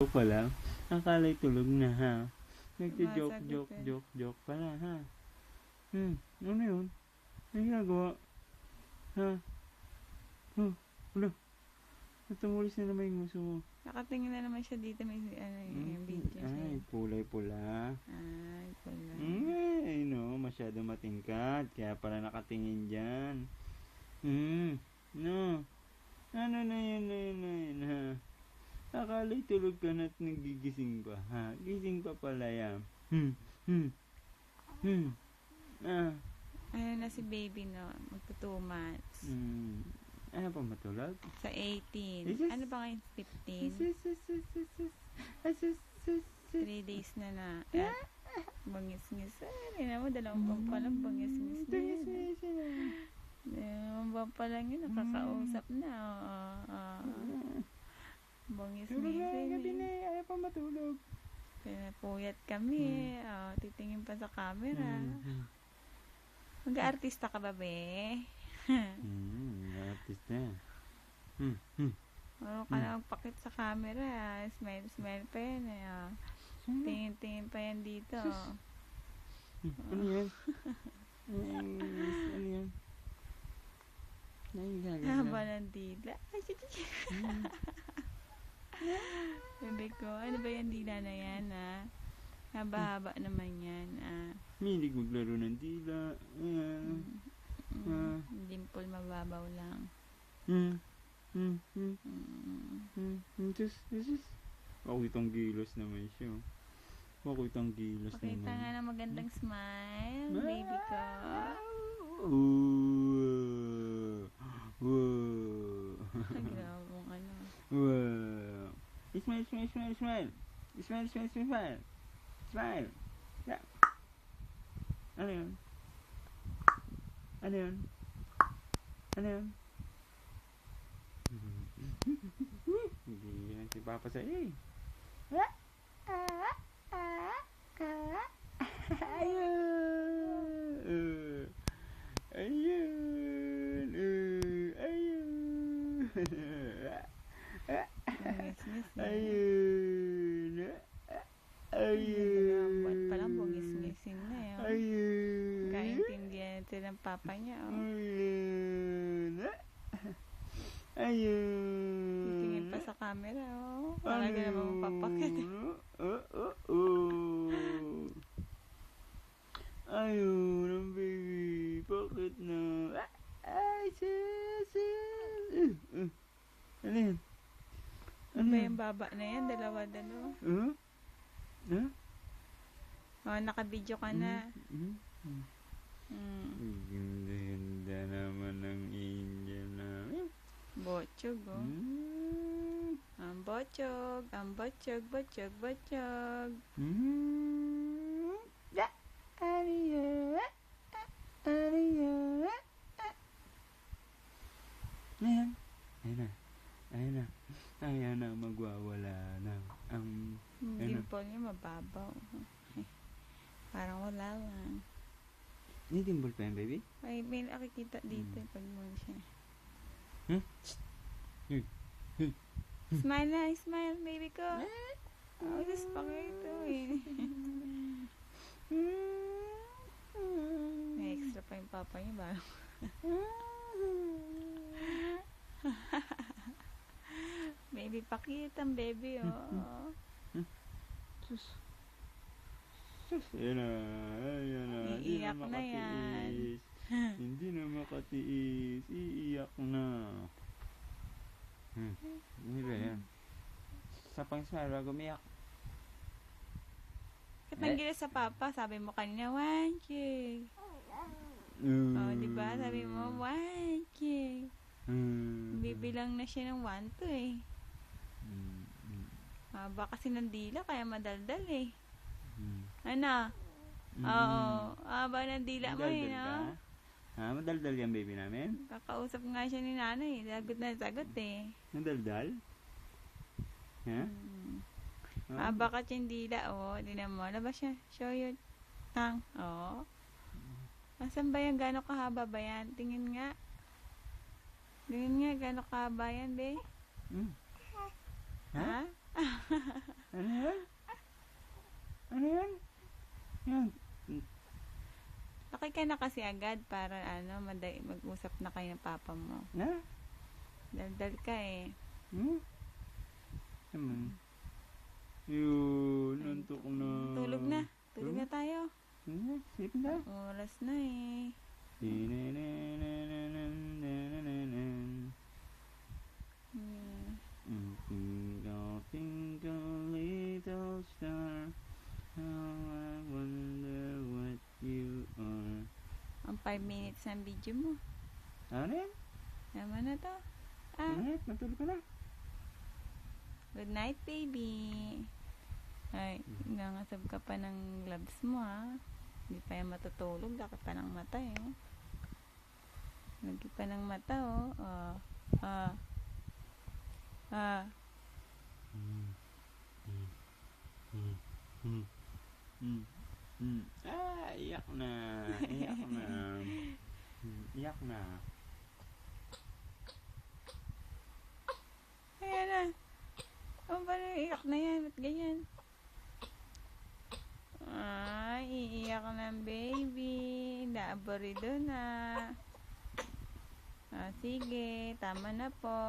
Joke pa lang. Akala'y tulog na ha. Nagjo-joke pala ha. Ano yun? Ano ginagawa? Ha? Wala. Natumulis na naman yung nguso mo. Nakatingin na naman siya dito. May yung video siya. Ay, kulay pula. Ay, pula. Ay, no. Masyado matingkad. Kaya pala nakatingin dyan. No. Ano na yun ha. Akala'y tulog ka na at nagigising pa ha. Gising pa pala yan. Ano na si baby no? Magto 2 months. Ano pa matulog? Sa 18. Ano ba ngayon? 15? 3 days na na. At bangis-ngis. Hindi na mo, 2 buwan pa lang bangis-ngis na yun. 2 buwan pa lang yun. Nakakausap na. Bangis-ngis Tulog na yun. gabi na eh. Ayaw pa matulog. Pinapuyat kami. Titingin pa sa camera. Mag-aartista ka ba, be? Artist na. Ano ka na magpakit sa camera. Smile pa yan eh. Tingin pa yan dito. Ano yan? Ano yan? Haba ng dila. Sabi ko, ano ba yung dila na yan haba-haba naman yan. Milig maglaro ng dila. Dimple mababaw lang. Pakitang gilos naman siya. Pakitang gilos naman. Pakita nga ng magandang smile, baby ko. Grabe mong ano. Smile. Smile. Yeah. Ano yun? Hindi yan si Papa sa Buwan pa lang bungis-ngisin na yun. Kaintindihan ito ng papa niya. Tingin pa sa camera. Talaga naman mapapakit. Ayun ang baby. Bakit na? Ano yan? Ano ba yung baba na yan? Dalawa. Naka-video ka na. Ganda naman ng angel namin. Bochog, Ang bochog. Ayan na, magwawala na. Dimple niya mababaw. Parang wala lang. May dimple pa yan, baby? Ay, may nakikita dito pag mo siya. Smile, baby ko. Just pa kayo ito eh. May extra pa yung papa niya ba? Baby, pakita ang baby, Ayan na. Iiyak na yan. Hindi na makatiis. Iiyak na. Hindi ba yan? Sa pang smile, wag umiyak. Katanggilis sa papa, sabi mo kanina, 1K. Diba? Sabi mo, 1K. Bibilang na siya ng 1 to eh. Haba kasi ng dila, kaya madaldal eh. Ano? Oo. Haba ng dila mo eh, no? Madaldal yan, baby namin? Kakausap nga siya ni nanay. Sagot na sagot eh. Madaldal? Ha? Haba ka yung dila, Tingnan mo. Labas siya. Show your tongue. Asan ba yan? Gano'ng kahaba ba yan? Tingin nga. Gano'ng kahaba yan, be? Ha? Yan. Laki ka na kasi agad para mag-usap na kayo ng papa mo. Na? Daldal ka eh. Naman. Yun, nantok na. Tulog na. Tulog na tayo. Sleep na. Oras na eh. Twinkle, twinkle, little star, how I wonder what you are. Ang 5 minutes ng video mo. Ano yan? Tama na to. Matulog ka na. Good night, baby. Ay, nangasab ka pa ng gloves mo, ha? Hindi pa yan matutulog. Laki pa ng mata, eh. Lagi pa ng mata, oh. Iyak na. Iyak na. Iyak na. Ayan na. Ano ba iyak na yan? Ba't ganyan? Ay, iiyak na ang baby. Naaborido na. Sige, tama na po.